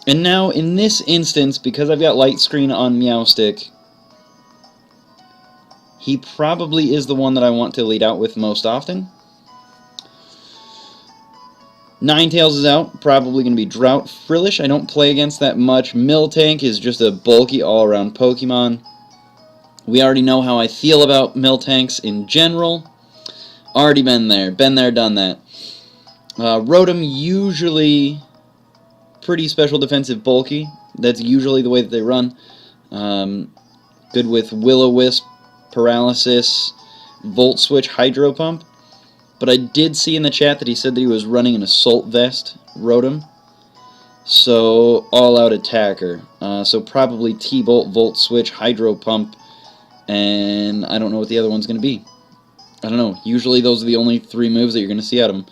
And now, in this instance, because I've got light screen on Meowstic, he probably is the one that I want to lead out with most often. Ninetales is out, probably going to be Drought. Frillish, I don't play against that much. Miltank is just a bulky all-around Pokemon. We already know how I feel about Miltanks in general. Already been there, done that. Rotom, usually pretty special defensive bulky. That's usually the way that they run. Good with Will-O-Wisp, Paralysis, Volt Switch, Hydro Pump. But I did see in the chat that he said that he was running an Assault Vest, Rotom. So, all-out attacker. So probably T-Bolt, Volt Switch, Hydro Pump, and I don't know what the other one's going to be. I don't know. Usually those are the only 3 moves that you're going to see out of him.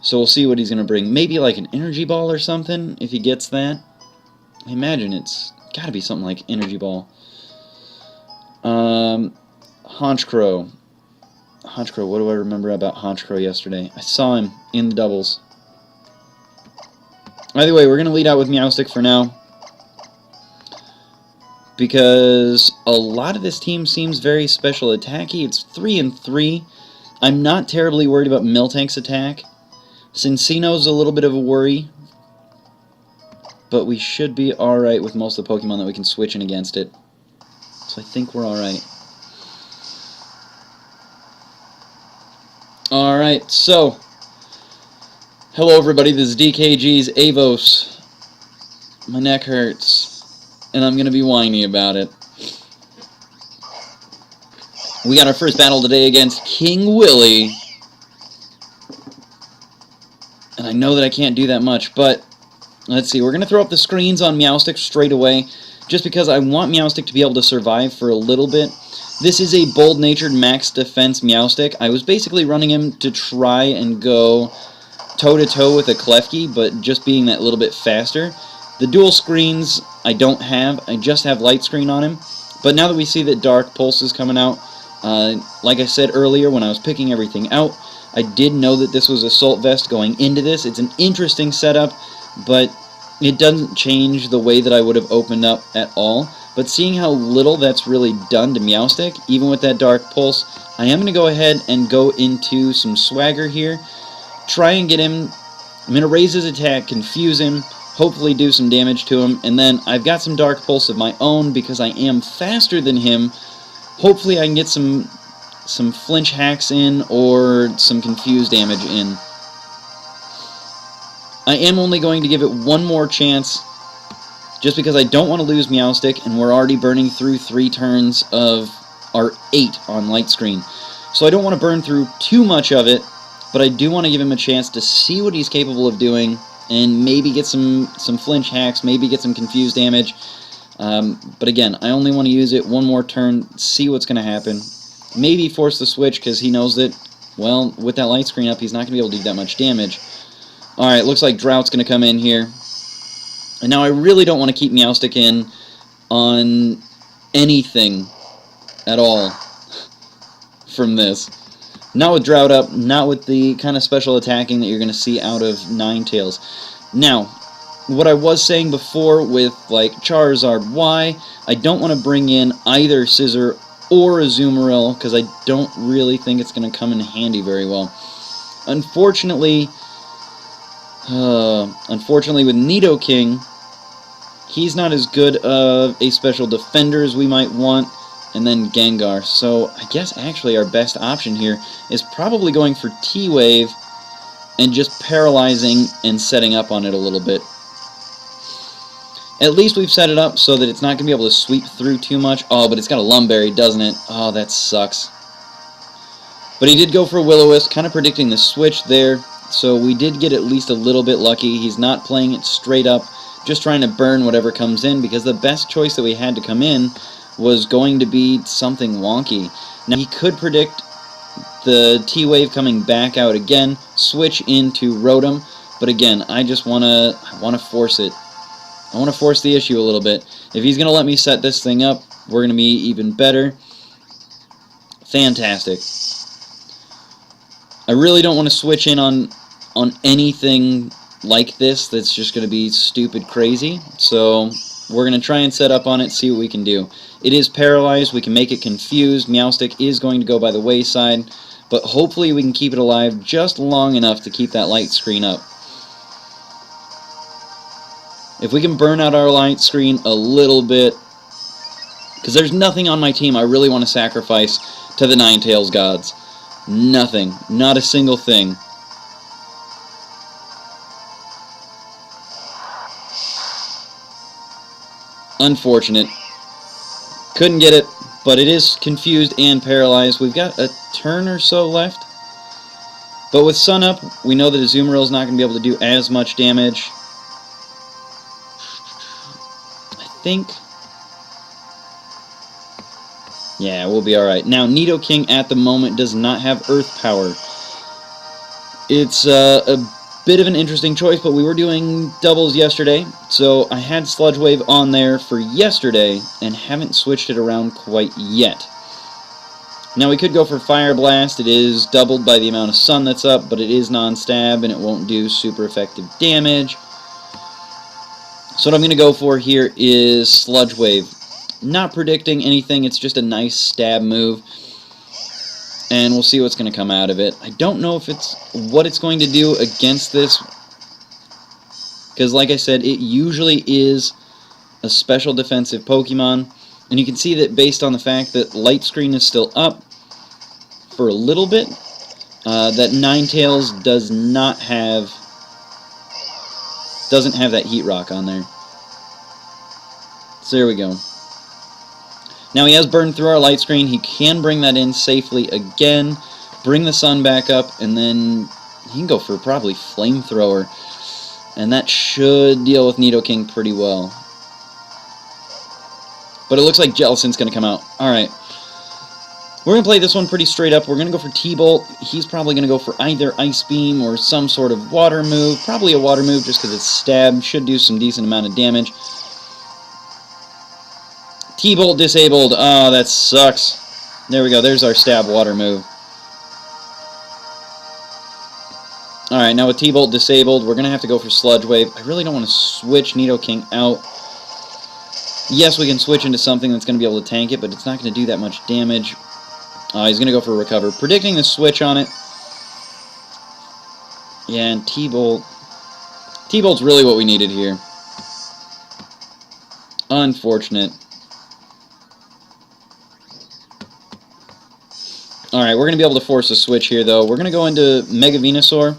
So we'll see what he's going to bring. Maybe like an Energy Ball or something, if he gets that. I imagine it's got to be something like Energy Ball. Honchkrow. Honchkrow, what do I remember about Honchkrow yesterday? I saw him in the doubles. Either way, we're going to lead out with Meowstic for now, because a lot of this team seems very special attacky. It's 3-3. I'm not terribly worried about Miltank's attack. Cincino's a little bit of a worry, but we should be alright with most of the Pokemon that we can switch in against it. So I think we're alright. Alright, so, hello everybody, this is DKG's Avos. My neck hurts, and I'm going to be whiny about it. We got our first battle today against King Willie. And I know that I can't do that much, but let's see, we're going to throw up the screens on Meowstic straight away, just because I want Meowstic to be able to survive for a little bit. This is a bold-natured max defense Meowstic. I was basically running him to try and go toe-to-toe with a Klefki, but just being that little bit faster. The dual screens I don't have. I just have light screen on him. But now that we see that Dark Pulse is coming out, like I said earlier when I was picking everything out, I did know that this was Assault Vest going into this. It's an interesting setup, but it doesn't change the way that I would have opened up at all. But seeing how little that's really done to Meowstic, even with that Dark Pulse, I am going to go ahead and go into some swagger here. Try and get him. I'm going to raise his attack, confuse him, hopefully do some damage to him, and then I've got some Dark Pulse of my own because I am faster than him. Hopefully I can get some flinch hacks in or some confuse damage in. I am only going to give it one more chance, just because I don't want to lose Meowstic, and we're already burning through 3 turns of our 8 on light screen. So I don't want to burn through too much of it, but I do want to give him a chance to see what he's capable of doing, and maybe get some flinch hacks, maybe get some confused damage. But again, I only want to use it one more turn, see what's going to happen. Maybe force the switch, because he knows that, well, with that light screen up, he's not going to be able to do that much damage. Alright, looks like Drought's going to come in here. And now I really don't want to keep Meowstic in on anything at all from this. Not with Drought up, not with the kind of special attacking that you're going to see out of Ninetales. Now, what I was saying before with like Charizard Y, I don't want to bring in either Scizor or Azumarill because I don't really think it's going to come in handy very well. Unfortunately with Nidoking, he's not as good of a special defender as we might want, and then Gengar. So I guess actually our best option here is probably going for T-Wave and just paralyzing and setting up on it a little bit. At least we've set it up so that it's not going to be able to sweep through too much. Oh, but it's got a Lumberry, doesn't it? Oh, that sucks. But he did go for a Will-O-Wisp, kind of predicting the switch there. So we did get at least a little bit lucky. He's not playing it straight up, just trying to burn whatever comes in, because the best choice that we had to come in was going to be something wonky. Now, he could predict the T-Wave coming back out again, switch into Rotom, but again, I just want to force it. I want to force the issue a little bit. If he's going to let me set this thing up, we're going to be even better. Fantastic. I really don't want to switch in on anything like this that's just going to be stupid crazy. So we're going to try and set up on it, see what we can do. It is paralyzed. We can make it confused. Meowstic is going to go by the wayside, but hopefully we can keep it alive just long enough to keep that light screen up. If we can burn out our light screen a little bit, because there's nothing on my team I really want to sacrifice to the Ninetales gods. Nothing. Not a single thing. Unfortunate. Couldn't get it, but it is confused and paralyzed. We've got a turn or so left. But with Sun up, we know that Azumarill is not going to be able to do as much damage. I think... yeah, we'll be alright. Now, Nidoking at the moment does not have Earth Power. It's a bit of an interesting choice, but we were doing doubles yesterday, so I had Sludge Wave on there for yesterday and haven't switched it around quite yet. Now, we could go for Fire Blast. It is doubled by the amount of Sun that's up, but it is non-stab and it won't do super effective damage. So what I'm going to go for here is Sludge Wave. Not predicting anything, it's just a nice stab move. And we'll see what's going to come out of it. I don't know if it's what it's going to do against this. Because like I said, it usually is a special defensive Pokemon. And you can see that based on the fact that Light Screen is still up for a little bit, that Ninetales doesn't have that Heat Rock on there. So there we go. Now he has burned through our light screen. He can bring that in safely again, bring the Sun back up, and then he can go for probably Flamethrower. And that should deal with Nidoking pretty well. But it looks like Jellicin's going to come out. Alright. We're going to play this one pretty straight up. We're going to go for T-Bolt. He's probably going to go for either Ice Beam or some sort of water move. Probably a water move just because it's stab. Should do some decent amount of damage. T-Bolt disabled. Oh, that sucks. There we go. There's our stab water move. Alright, now with T-Bolt disabled, we're going to have to go for Sludge Wave. I really don't want to switch Nidoking out. Yes, we can switch into something that's going to be able to tank it, but it's not going to do that much damage. He's going to go for Recover. Predicting the switch on it. Yeah, and T-Bolt. T-Bolt's really what we needed here. Unfortunate. Alright, we're going to be able to force a switch here, though. We're going to go into Mega Venusaur.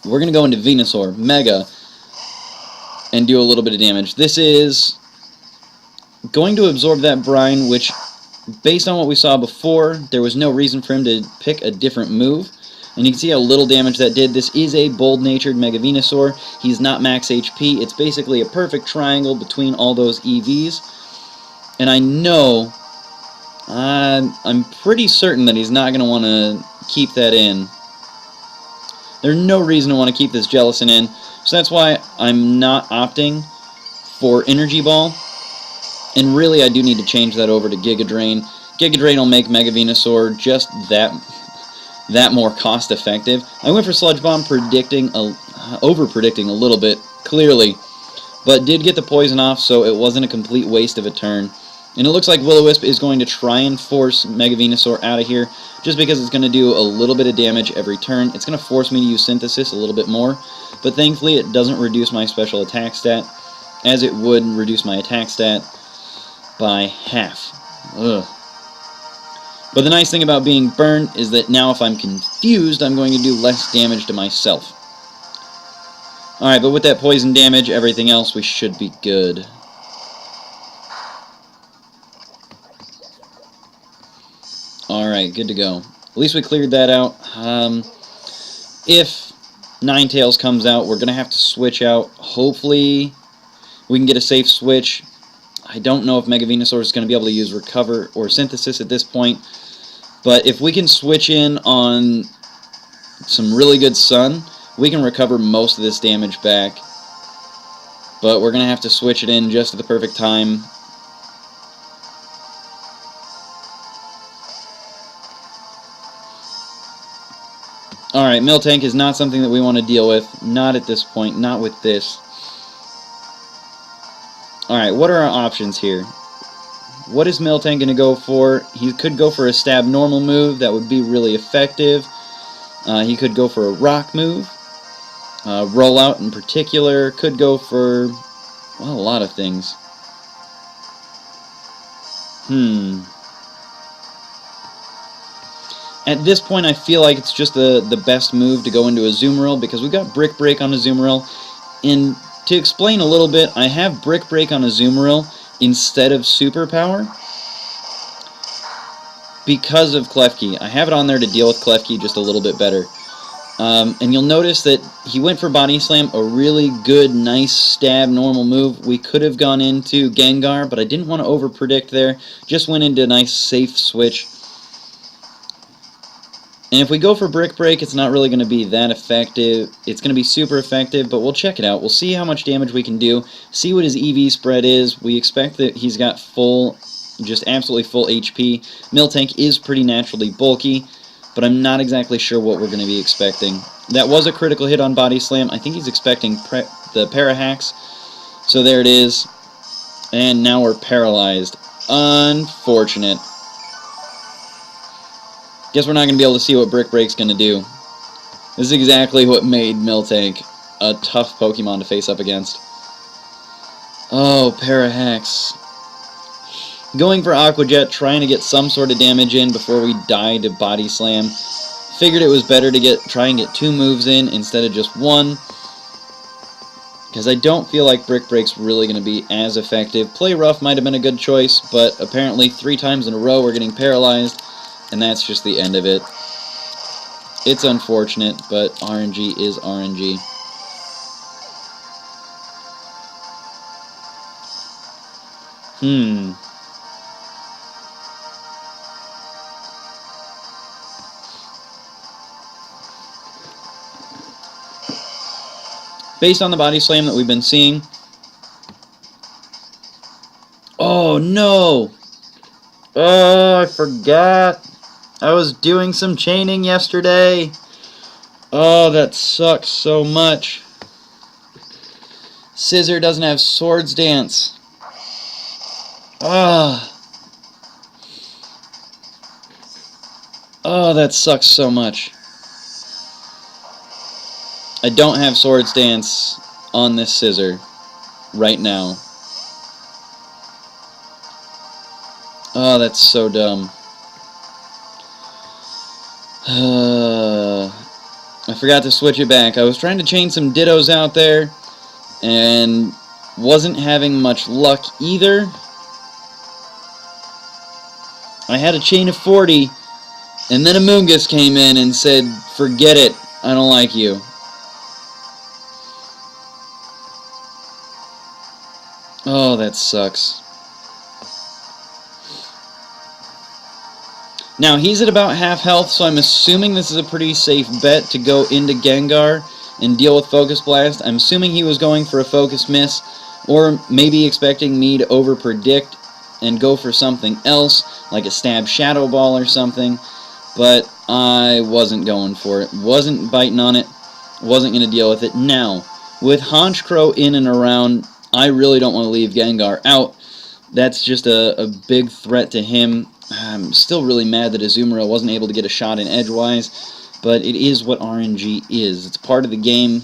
We're going to go into Venusaur, Mega, and do a little bit of damage. This is going to absorb that Brine, which, based on what we saw before, there was no reason for him to pick a different move. And you can see how little damage that did. This is a bold-natured Mega Venusaur. He's not max HP. It's basically a perfect triangle between all those EVs. And I know... I'm pretty certain that he's not going to want to keep that in. There's no reason to want to keep this Jellicin in, so that's why I'm not opting for Energy Ball. And really, I do need to change that over to Giga Drain. Giga Drain will make Mega Venusaur just that more cost-effective. I went for Sludge Bomb, over-predicting a little bit, clearly, but did get the poison off, so it wasn't a complete waste of a turn. And it looks like Will-O-Wisp is going to try and force Mega Venusaur out of here, just because it's going to do a little bit of damage every turn. It's going to force me to use Synthesis a little bit more, but thankfully it doesn't reduce my special attack stat, as it would reduce my attack stat by half. Ugh. But the nice thing about being burned is that now if I'm confused, I'm going to do less damage to myself. Alright, but with that poison damage, everything else, we should be good. Alright, good to go. At least we cleared that out. If Ninetales comes out, we're going to have to switch out. Hopefully, we can get a safe switch. I don't know if Mega Venusaur is going to be able to use Recover or Synthesis at this point. But if we can switch in on some really good Sun, we can recover most of this damage back. But we're going to have to switch it in just at the perfect time. Alright, Alright, Miltank is not something that we want to deal with. Not at this point. Not with this. Alright, what are our options here? What is Miltank going to go for? He could go for a stab normal move. That would be really effective. He could go for a rock move. Rollout in particular. Could go for, well, a lot of things. At this point, I feel like it's just the best move to go into a Azumarill because we've got Brick Break on Azumarill. And to explain a little bit, I have Brick Break on Azumarill instead of Superpower because of Klefki. I have it on there to deal with Klefki just a little bit better. And you'll notice that he went for Body Slam, a really good, nice stab normal move. We could have gone into Gengar, but I didn't want to over-predict there. Just went into a nice, safe switch. And if we go for Brick Break, it's not really going to be that effective. It's going to be super effective, but we'll check it out. We'll see how much damage we can do, see what his EV spread is. We expect that he's got full, just absolutely full HP. Miltank is pretty naturally bulky, but I'm not exactly sure what we're going to be expecting. That was a critical hit on Body Slam. I think he's expecting the Parahacks. So there it is. And now we're paralyzed. Unfortunate. Guess we're not going to be able to see what Brick Break's going to do. This is exactly what made Miltank a tough Pokemon to face up against. Oh, Parahacks. Going for Aqua Jet, trying to get some sort of damage in before we die to Body Slam. Figured it was better to try and get 2 moves in instead of just 1. Because I don't feel like Brick Break's really going to be as effective. Play Rough might have been a good choice, but apparently 3 times in a row we're getting paralyzed. And that's just the end of it. It's unfortunate, but RNG is RNG. Based on the Body Slam that we've been seeing... Oh, no! Oh, I forgot! I was doing some chaining yesterday. Oh, that sucks so much. Scizor doesn't have Swords Dance. Ah. Oh, that sucks so much. I don't have Swords Dance on this Scizor right now. Oh, that's so dumb. I forgot to switch it back. I was trying to chain some Dittos out there and wasn't having much luck either. I had a chain of 40 and then a Moongus came in and said, "Forget it, I don't like you." Oh, that sucks. Now, he's at about half health, so I'm assuming this is a pretty safe bet to go into Gengar and deal with Focus Blast. I'm assuming he was going for a Focus Miss, or maybe expecting me to over-predict and go for something else, like a Stab Shadow Ball or something, but I wasn't going for it. Wasn't biting on it. Wasn't going to deal with it. Now, with Honchkrow in and around, I really don't want to leave Gengar out. That's just a big threat to him. I'm still really mad that Azumarill wasn't able to get a shot in Edgewise, but it is what RNG is. It's part of the game.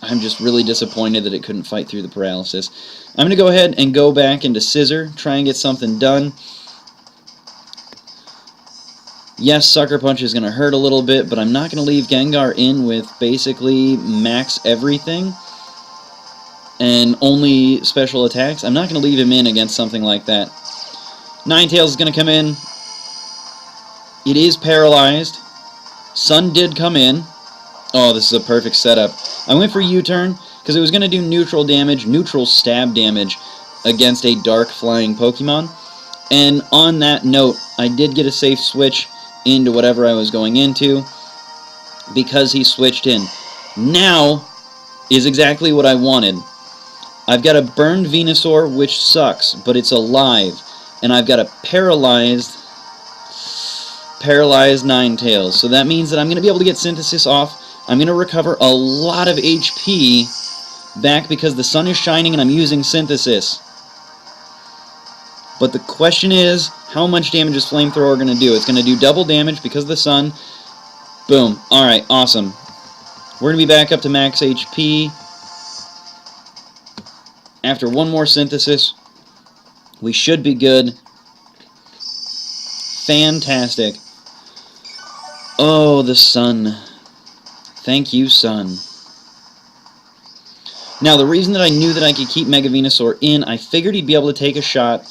I'm just really disappointed that it couldn't fight through the paralysis. I'm going to go ahead and go back into Scizor, try and get something done. Yes, Sucker Punch is going to hurt a little bit, but I'm not going to leave Gengar in with basically max everything and only special attacks. I'm not going to leave him in against something like that. Ninetales is going to come in. It is paralyzed. Sun did come in. Oh, this is a perfect setup. I went for U-turn because it was going to do neutral damage, neutral stab damage against a dark flying Pokemon. And on that note, I did get a safe switch into whatever I was going into because he switched in. Now is exactly what I wanted. I've got a burned Venusaur, which sucks, but it's alive. And I've got a paralyzed Ninetales. So that means that I'm going to be able to get Synthesis off I'm going to recover a lot of HP back because the sun is shining and I'm using Synthesis. But the question is, how much damage is Flamethrower going to do? It's going to do double damage because of the sun. Boom. Alright, awesome. We're going to be back up to max HP. After one more Synthesis, we should be good. Fantastic. Oh, the sun. Thank you, sun. Now, the reason that I knew that I could keep Mega Venusaur in, I figured he'd be able to take a shot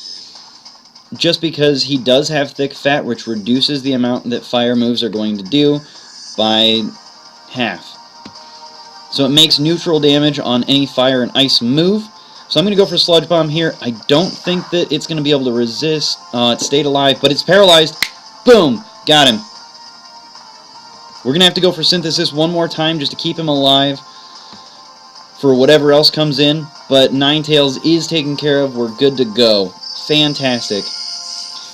just because he does have thick fat, which reduces the amount that fire moves are going to do by half. So it makes neutral damage on any fire and ice move. So I'm going to go for Sludge Bomb here. I don't think that it's going to be able to resist. It stayed alive, but it's paralyzed. Boom! Got him. We're going to have to go for Synthesis one more time just to keep him alive for whatever else comes in. But Ninetales is taken care of. We're good to go. Fantastic.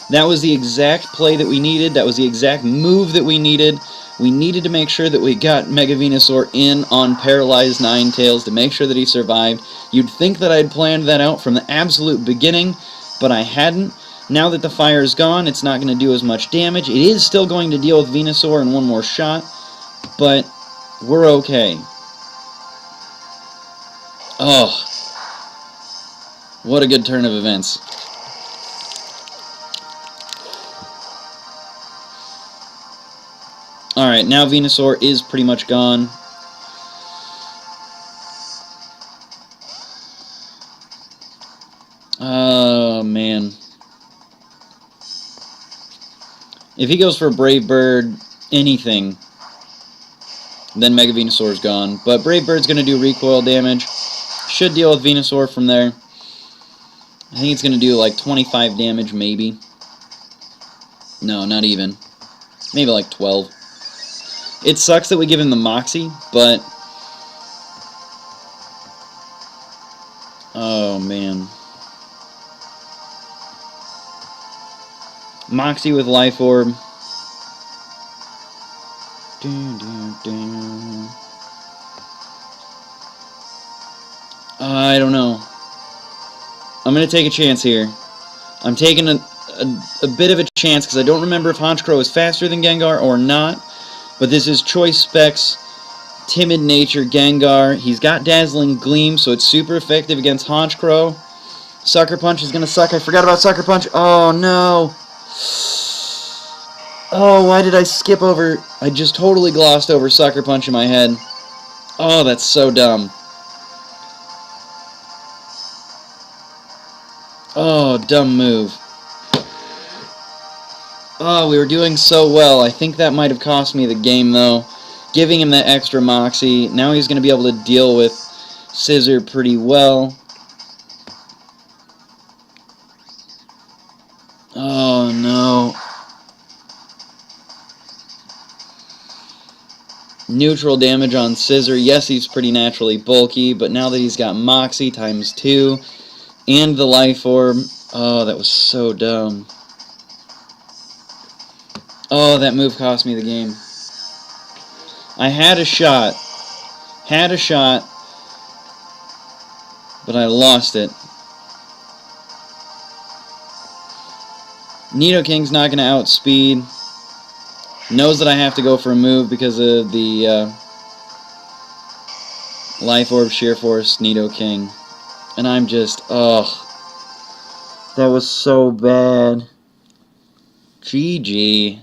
That was the exact play that we needed. That was the exact move that we needed. We needed to make sure that we got Mega Venusaur in on paralyzed Ninetales to make sure that he survived. You'd think that I'd planned that out from the absolute beginning, but I hadn't. Now that the fire is gone, it's not going to do as much damage. It is still going to deal with Venusaur in one more shot, but we're okay. Oh, what a good turn of events. Alright, now Venusaur is pretty much gone. Oh, man. If he goes for Brave Bird, anything, then Mega Venusaur's gone. But Brave Bird's going to do recoil damage. Should deal with Venusaur from there. I think it's going to do like 25 damage, maybe. No, not even. Maybe like 12. It sucks that we give him the Moxie, but... oh, man. Moxie with Life Orb. I don't know. I'm going to take a chance here. I'm taking a bit of a chance because I don't remember if Honchkrow is faster than Gengar or not. But this is Choice Specs, Timid Nature Gengar. He's got Dazzling Gleam, so it's super effective against Honchkrow. Sucker Punch is going to suck. I forgot about Sucker Punch. Oh, no. Oh, why did I skip over? I just totally glossed over Sucker Punch in my head. Oh, that's so dumb. Oh, dumb move. Oh, we were doing so well. I think that might have cost me the game, though. Giving him that extra Moxie. Now he's going to be able to deal with Scissor pretty well. Oh, no. Neutral damage on Scissor. Yes, he's pretty naturally bulky, but now that he's got Moxie times 2 and the Life Orb, oh, that was so dumb. Oh, that move cost me the game. I had a shot. Had a shot. But I lost it. Nidoking's not going to outspeed. Knows that I have to go for a move because of the Life Orb, Sheer Force, Nidoking. And I'm just, ugh. That was so bad. GG.